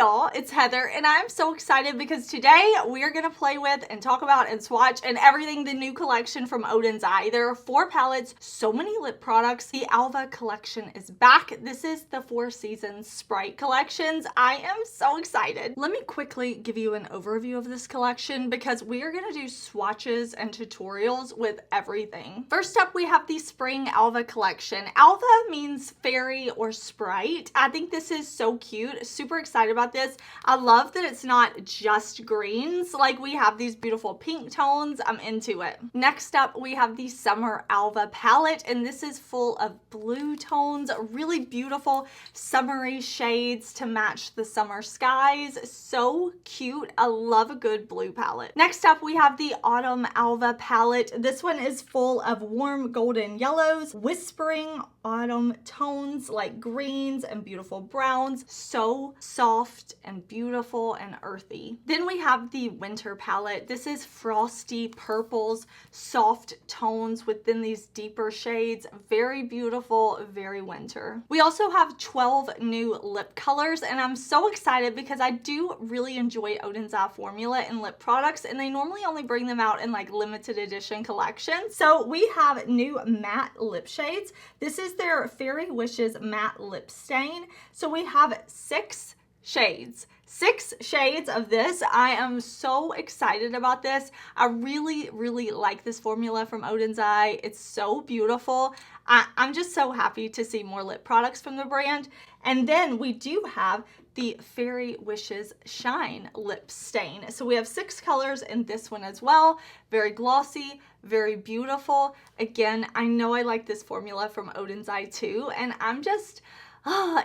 y'all, it's Heather, and I'm so excited because today we are going to play with and talk about and swatch and everything the new collection from Oden's Eye. There are 4 palettes, so many lip products. The Alva collection is back. This is the 4 Seasons Sprite collections. I am so excited. Let me quickly give you an overview of this collection because we are going to do swatches and tutorials with everything. First up, we have the Spring Alva collection. Alva means fairy or sprite. I think this is so cute. Super excited about this. I love that it's not just greens. Like, we have these beautiful pink tones. I'm into it. Next up, we have the Summer Alva palette, and this is full of blue tones, really beautiful summery shades to match the summer skies. So cute. I love a good blue palette. Next up, we have the Autumn Alva palette. This one is full of warm golden yellows, whispering autumn tones like greens and beautiful browns. So soft and beautiful and earthy. Then we have the Winter palette. This is frosty purples, soft tones within these deeper shades. Very beautiful, very winter. We also have 12 new lip colors, and I'm so excited because I do really enjoy Oden's Eye formula in lip products, and they normally only bring them out in like limited edition collections. So we have new matte lip shades. This is their Fairy Wishes matte lip stain. So we have 6 shades. 6 shades of this. I am so excited about this. I really, really like this formula from Oden's Eye. It's so beautiful. I'm just so happy to see more lip products from the brand. And then we do have the Fairy Wishes Shine lip stain. So we have 6 colors in this one as well. Very glossy, very beautiful. Again, I know I like this formula from Oden's Eye too, and I'm just,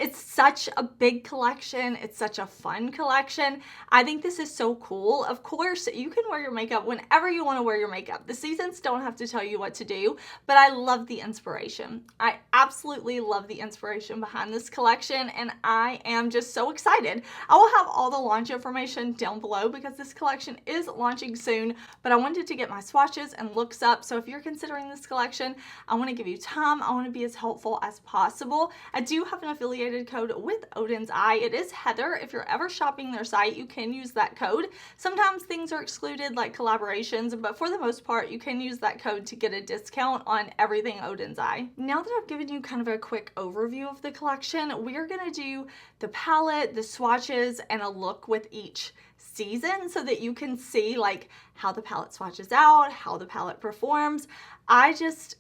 it's such a big collection. It's such a fun collection. I think this is so cool. Of course, you can wear your makeup whenever you want to wear your makeup. The seasons don't have to tell you what to do, but I love the inspiration. I absolutely love the inspiration behind this collection, and I am just so excited. I will have all the launch information down below because this collection is launching soon, but I wanted to get my swatches and looks up. So if you're considering this collection, I want to give you time. I want to be as helpful as possible. I do have an affiliated code with Oden's Eye. It is Heather. If you're ever shopping their site, you can use that code. Sometimes things are excluded like collaborations, but for the most part, you can use that code to get a discount on everything Oden's Eye. Now that I've given you kind of a quick overview of the collection, we are going to do the palette, the swatches, and a look with each season so that you can see like how the palette swatches out, how the palette performs. I just,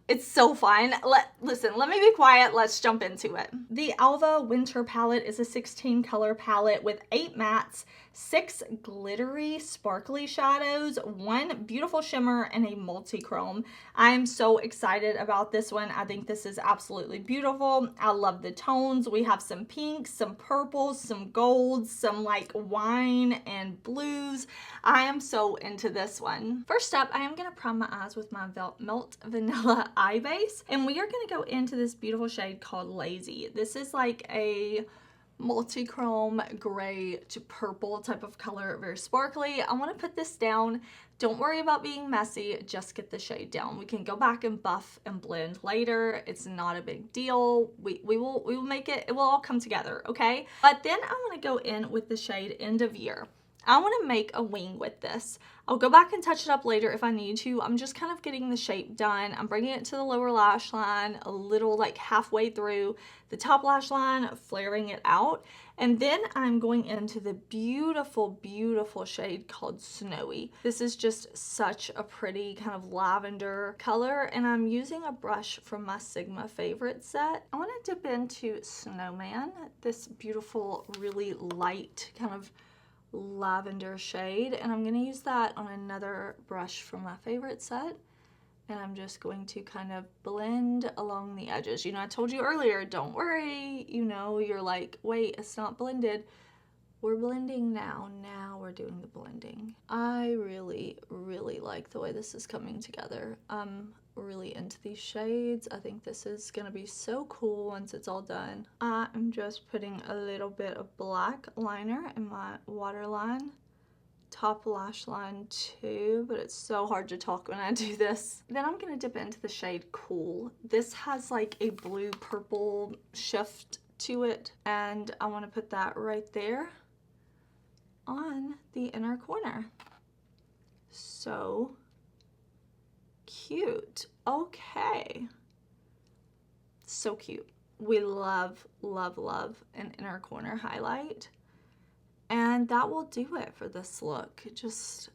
it's so fun. Listen, let me be quiet. Let's jump into it. The Alva Winter palette is a 16 color palette with 8 mattes, 6 glittery, sparkly shadows, 1 beautiful shimmer, and a multi-chrome. I am so excited about this one. I think this is absolutely beautiful. I love the tones. We have some pinks, some purples, some golds, some like wine and blues. I am so into this one. First up, I am going to prime my eyes with my Melt Vanilla eye base, and we are going to go into this beautiful shade called Lazy. This is like a multi-chrome gray to purple type of color, very sparkly. I want to put this down. Don't worry about being messy, just get the shade down. We can go back and buff and blend later. It's not a big deal. We will make it, it will all come together, okay? But then I want to go in with the shade End of Year. I want to make a wing with this. I'll go back and touch it up later if I need to. I'm just kind of getting the shape done. I'm bringing it to the lower lash line, a little like halfway through the top lash line, flaring it out. And then I'm going into the beautiful, beautiful shade called Snowy. This is just such a pretty kind of lavender color, and I'm using a brush from my Sigma favorite set. I want to dip into Snowman, this beautiful, really light kind of lavender shade, and I'm going to use that on another brush from my favorite set, and I'm just going to kind of blend along the edges. You know, I told you earlier, don't worry, you know, you're like, wait, it's not blended. We're blending now. Now we're doing the blending. I really, really like the way this is coming together. I'm really into these shades. I think this is gonna be so cool once it's all done. I am just putting a little bit of black liner in my waterline, top lash line too, but it's so hard to talk when I do this. Then I'm gonna dip into the shade Cool. This has like a blue purple shift to it, and I want to put that right there. on the inner corner. So cute. Okay. So cute. We love, love, love an inner corner highlight. And that will do it for this look. Just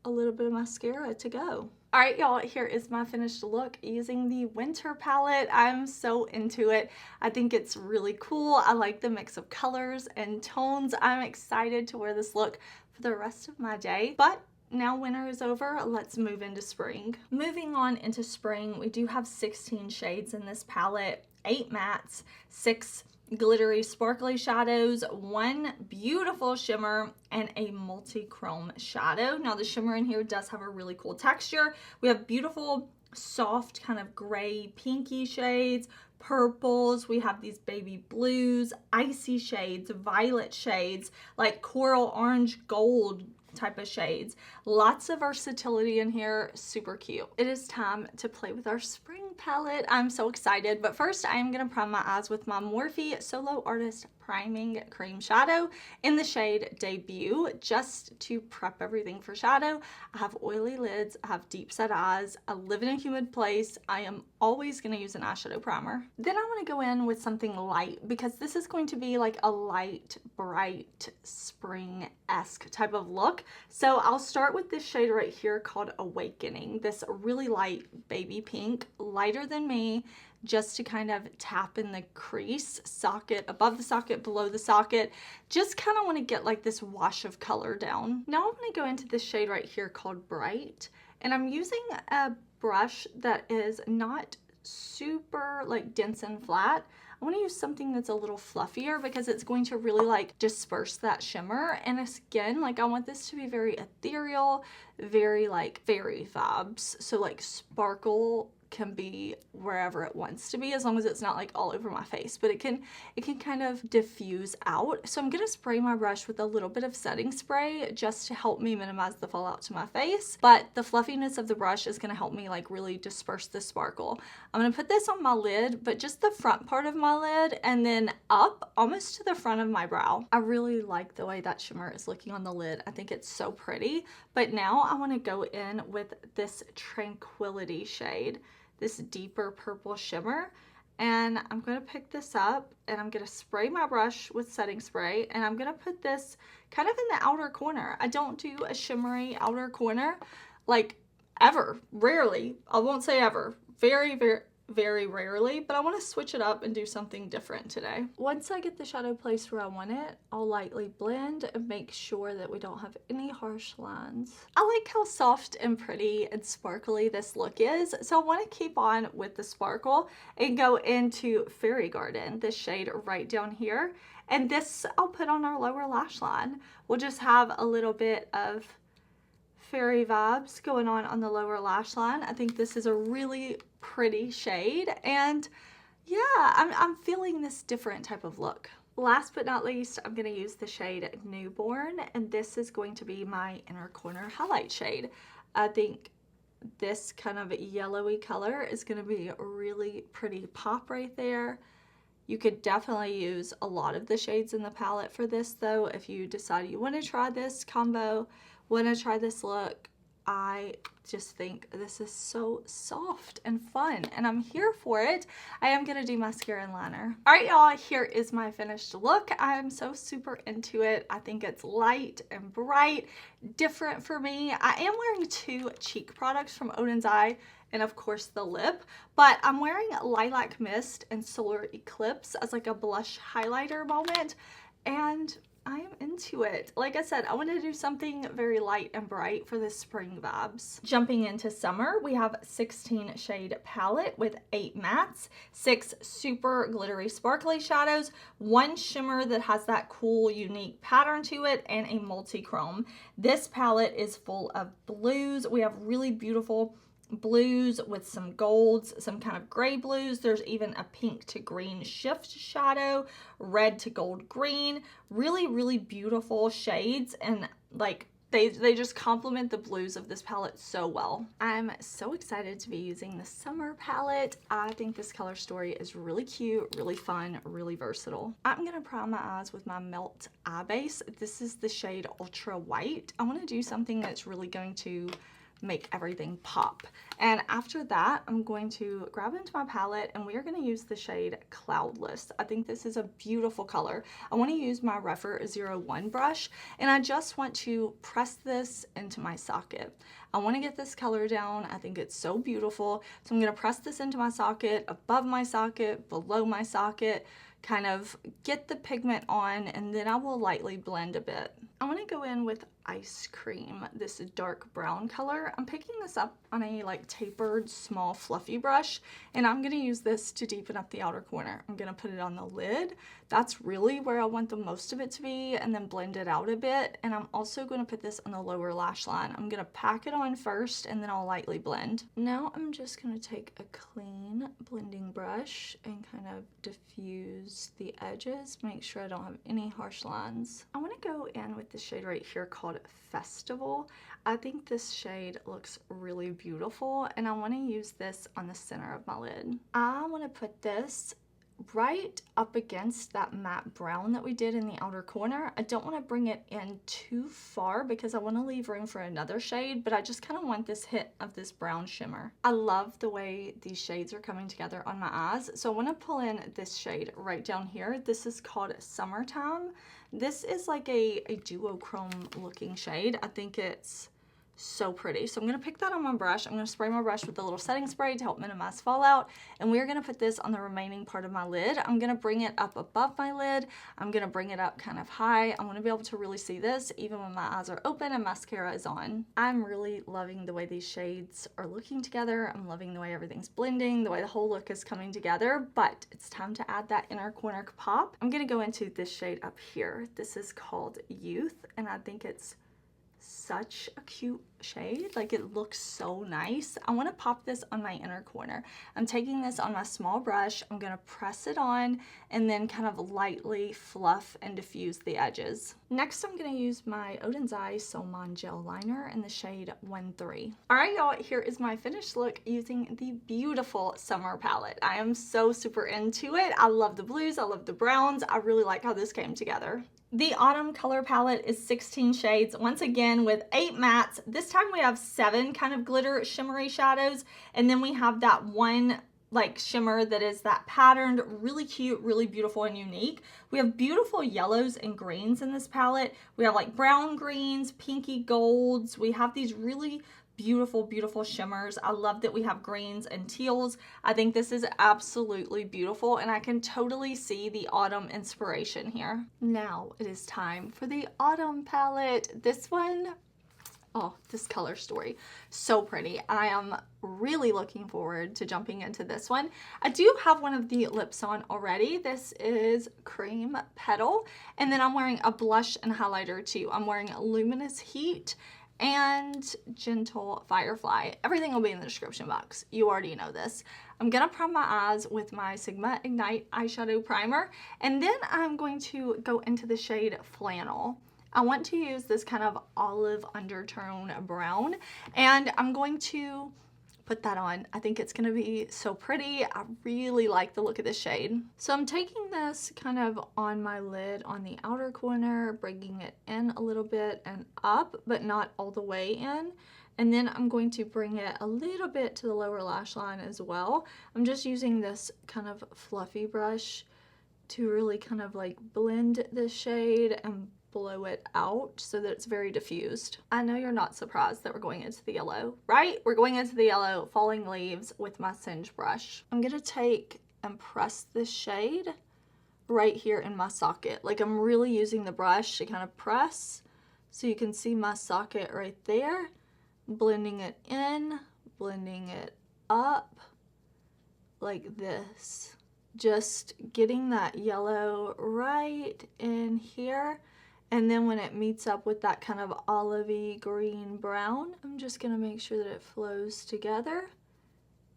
a little bit of mascara to go. All right, y'all, here is my finished look using the winter palette. I'm so into it. I think it's really cool. I like the mix of colors and tones. I'm excited to wear this look for the rest of my day. But now winter is over, let's move into spring. Moving on into spring, we do have 16 shades in this palette, 8 mattes, 6 glittery sparkly shadows, 1 beautiful shimmer, and a multi-chrome shadow. Now the shimmer in here does have a really cool texture. We have beautiful soft kind of gray pinky shades, purples, we have these baby blues, icy shades, violet shades, like coral orange gold type of shades. Lots of versatility in here, super cute. It is time to play with our spring palette. I'm so excited, but first I am gonna prime my eyes with my Morphe Solo Artist Priming Cream Shadow in the shade Debut, just to prep everything for shadow. I have oily lids, I have deep set eyes, I live in a humid place. I am always gonna use an eyeshadow primer. Then I wanna go in with something light because this is going to be like a light, bright, spring-esque type of look. So I'll start with this shade right here called Awakening, this really light baby pink, lighter than me, just to kind of tap in the crease, socket, above the socket, below the socket. Just kind of want to get like this wash of color down. Now I'm going to go into this shade right here called Bright, and I'm using a brush that is not super like dense and flat. I want to use something that's a little fluffier because it's going to really like disperse that shimmer. And again, like I want this to be very ethereal, very like fairy vibes. So like sparkle can be wherever it wants to be, as long as it's not like all over my face, but it can kind of diffuse out. So I'm gonna spray my brush with a little bit of setting spray just to help me minimize the fallout to my face, but the fluffiness of the brush is gonna help me like really disperse the sparkle. I'm gonna put this on my lid, but just the front part of my lid, and then up almost to the front of my brow. I really like the way that shimmer is looking on the lid. I think it's so pretty. But now I want to go in with this Tranquility shade, this deeper purple shimmer, and I'm going to pick this up and I'm going to spray my brush with setting spray, and I'm going to put this kind of in the outer corner. I don't do a shimmery outer corner like ever, rarely. I won't say ever, very rarely, but I want to switch it up and do something different today. Once I get the shadow placed where I want it, I'll lightly blend and make sure that we don't have any harsh lines. I like how soft and pretty and sparkly this look is, so I want to keep on with the sparkle and go into Fairy Garden, this shade right down here, and this I'll put on our lower lash line. We'll just have a little bit of fairy vibes going on the lower lash line. I think this is a really pretty shade, and yeah, I'm feeling this different type of look. Last but not least, I'm going to use the shade Newborn, and this is going to be my inner corner highlight shade. I think this kind of yellowy color is going to be a really pretty pop right there. You could definitely use a lot of the shades in the palette for this though, if you decide you want to try this combo, want to try this look. I just think this is so soft and fun, and I'm here for it. I am going to do mascara and liner. All right, y'all, here is my finished look. I'm so super into it. I think it's light and bright, different for me. I am wearing 2 cheek products from Oden's Eye, and of course the lip, but I'm wearing Lilac Mist and Solar Eclipse as like a blush highlighter moment, and I am into it. Like I said, I want to do something very light and bright for the spring vibes. Jumping into summer, we have 16 shade palette with 8 mattes, 6 super glittery sparkly shadows, 1 shimmer that has that cool unique pattern to it, and a multi-chrome. This palette is full of blues. We have really beautiful blues with some golds, some kind of gray blues. There's even a pink to green shift shadow, red to gold green. Really beautiful shades, and like They just complement the blues of this palette so well. I'm so excited to be using the summer palette. I think this color story is really cute, really fun, really versatile. I'm gonna prime my eyes with my Melt Eye Base. This is the shade Ultra White. I wanna do something that's really going to make everything pop. And after that, I'm going to grab into my palette and we are going to use the shade Cloudless. I think this is a beautiful color. I want to use my Refer 01 brush and I just want to press this into my socket. I want to get this color down. I think it's so beautiful. So I'm going to press this into my socket, above my socket, below my socket, kind of get the pigment on, and then I will lightly blend a bit. I want to go in with Ice Cream, this dark brown color. I'm picking this up on a like tapered small fluffy brush, and I'm going to use this to deepen up the outer corner. I'm going to put it on the lid. That's really where I want the most of it to be, and then blend it out a bit. And I'm also going to put this on the lower lash line. I'm going to pack it on first and then I'll lightly blend. Now I'm just going to take a clean blending brush and kind of diffuse the edges, make sure I don't have any harsh lines. I want to go in with the shade right here called Festival. I think this shade looks really beautiful and I want to use this on the center of my lid. I want to put this right up against that matte brown that we did in the outer corner. I don't want to bring it in too far because I want to leave room for another shade, but I just kind of want this hit of this brown shimmer. I love the way these shades are coming together on my eyes, so I want to pull in this shade right down here. This is called Summertime. This is like a duochrome looking shade. I think it's so pretty. So I'm going to pick that on my brush. I'm going to spray my brush with a little setting spray to help minimize fallout. And we're going to put this on the remaining part of my lid. I'm going to bring it up above my lid. I'm going to bring it up kind of high. I want to be able to really see this even when my eyes are open and mascara is on. I'm really loving the way these shades are looking together. I'm loving the way everything's blending, the way the whole look is coming together, but it's time to add that inner corner pop. I'm going to go into this shade up here. This is called Youth, and I think it's such a cute shade. Like, it looks so nice. I want to pop this on my inner corner. I'm taking this on my small brush. I'm going to press it on and then kind of lightly fluff and diffuse the edges. Next, I'm going to use my Oden's Eye Soulmon Gel Liner in the shade 1-3. All right, y'all, here is my finished look using the beautiful summer palette. I am so super into it. I love the blues. I love the browns. I really like how this came together. The autumn color palette is 16 shades, once again with 8 mattes. This time we have 7 kind of glitter shimmery shadows, and then we have that one like shimmer that is that patterned, really cute, really beautiful and unique. We have beautiful yellows and greens in this palette. We have like brown greens, pinky golds. We have these really beautiful shimmers. I love that we have greens and teals. I think this is absolutely beautiful and I can totally see the autumn inspiration here. Now it is time for the autumn palette. This one, oh, this color story, so pretty. I am really looking forward to jumping into this one. I do have one of the lips on already. This is Cream Petal, and then I'm wearing a blush and highlighter too. I'm wearing Luminous Heat and Gentle Firefly. Everything will be in the description box. You already know this. I'm gonna prime my eyes with my Sigma Ignite eyeshadow primer, and then I'm going to go into the shade Flannel. I want to use this kind of olive undertone brown, and I'm going to put that on. I think it's gonna be so pretty. I really like the look of this shade. So I'm taking this kind of on my lid on the outer corner, bringing it in a little bit and up, but not all the way in. And then I'm going to bring it a little bit to the lower lash line as well. I'm just using this kind of fluffy brush to really kind of like blend this shade and blow it out so that it's very diffused. I know you're not surprised that we're going into the yellow, right? We're going into the yellow Falling Leaves with my Singe brush. I'm gonna take and press this shade right here in my socket. Like, I'm really using the brush to kind of press so you can see my socket right there, blending it in, blending it up like this. Just getting that yellow right in here. And then when it meets up with that kind of olivey green brown, I'm just gonna make sure that it flows together.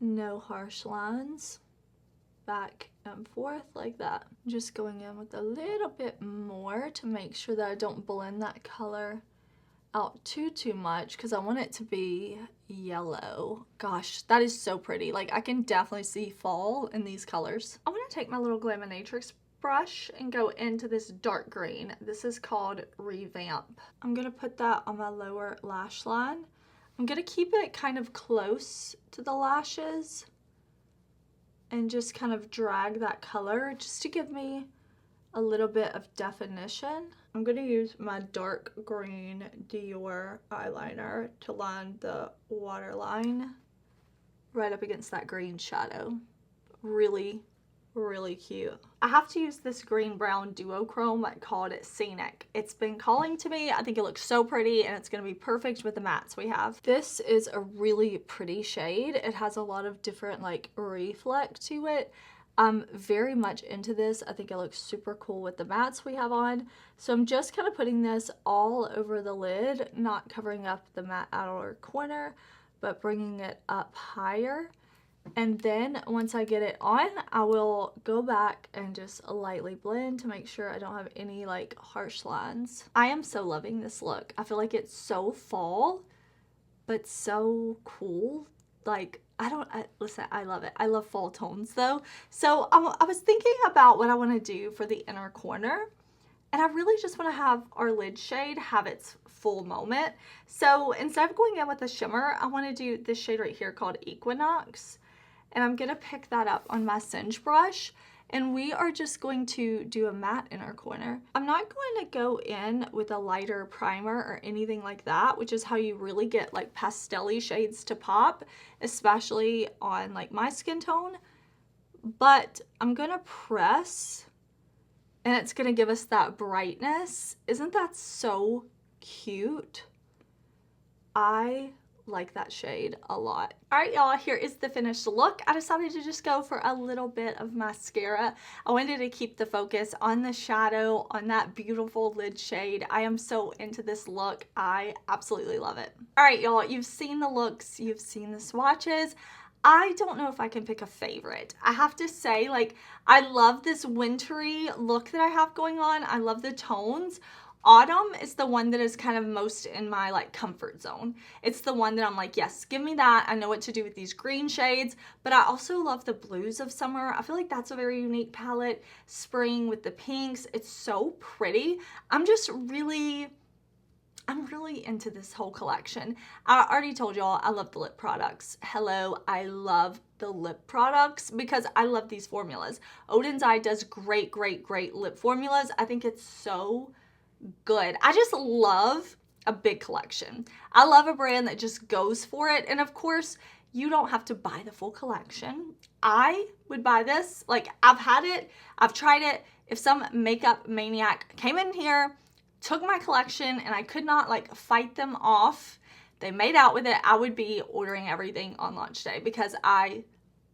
No harsh lines. Back and forth like that. Just going in with a little bit more to make sure that I don't blend that color out too much because I want it to be yellow. Gosh, that is so pretty. Like, I can definitely see fall in these colors. I'm gonna take my little Glaminatrix brush and go into this dark green. This is called Revamp. I'm gonna put that on my lower lash line. I'm gonna keep it kind of close to the lashes and just kind of drag that color just to give me a little bit of definition. I'm gonna use my dark green Dior eyeliner to line the waterline right up against that green shadow. Really, really cute. I have to use this green brown duochrome called Scenic. It's been calling to me. I think it looks so pretty and it's gonna be perfect with the mattes we have. This is a really pretty shade. It has a lot of different like reflect to it. I'm very much into this. I think it looks super cool with the mattes we have on. So I'm just kind of putting this all over the lid, not covering up the matte outer corner, but bringing it up higher. And then once I get it on, I will go back and just lightly blend to make sure I don't have any like harsh lines. I am so loving this look. I feel like it's so fall, but so cool. Like, listen, I love it. I love fall tones though. So I was thinking about what I want to do for the inner corner. And I really just want to have our lid shade have its full moment. So instead of going in with a shimmer, I want to do this shade right here called Equinox. And I'm going to pick that up on my Singe brush. And we are just going to do a matte inner corner. I'm not going to go in with a lighter primer or anything like that, which is how you really get like pastel-y shades to pop, especially on like my skin tone. But I'm going to press and it's going to give us that brightness. Isn't that so cute? I like that shade a lot. All right, y'all, here is the finished look. I decided to just go for a little bit of mascara. I wanted to keep the focus on the shadow, on that beautiful lid shade. I am so into this look. I absolutely love it. All right, y'all, you've seen the looks, you've seen the swatches. I don't know if I can pick a favorite. I have to say, like, I love this wintry look that I have going on. I love the tones. Autumn is the one that is kind of most in my like comfort zone. It's the one that I'm like, yes, give me that. I know what to do with these green shades, but I also love the blues of summer. I feel like that's a very unique palette. Spring with the pinks. It's so pretty. I'm really into this whole collection. I already told y'all I love the lip products. Hello, I love the lip products because I love these formulas. Oden's Eye does great lip formulas. I think it's so good. I just love a big collection. I love a brand that just goes for it. And of course, you don't have to buy the full collection. I would buy this. Like, I've had it. I've tried it. If some makeup maniac came in here, took my collection, and I could not like fight them off, they made out with it, I would be ordering everything on launch day because I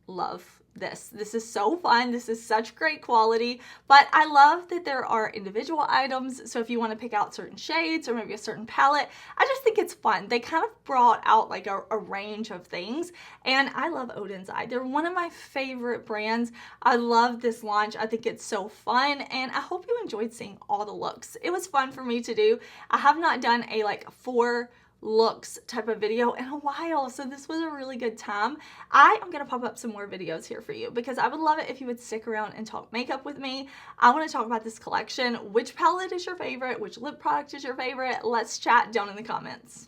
love this. This is so fun. This is such great quality, but I love that there are individual items. So if you want to pick out certain shades or maybe a certain palette, I just think it's fun. They kind of brought out like a range of things, and I love Oden's Eye. They're one of my favorite brands. I love this launch. I think it's so fun, and I hope you enjoyed seeing all the looks. It was fun for me to do. I have not done a like 4 looks type of video in a while, so this was a really good time. I am gonna pop up some more videos here for you because I would love it if you would stick around and talk makeup with me. I want to talk about this collection. Which palette is your favorite? Which lip product is your favorite? Let's chat down in the comments.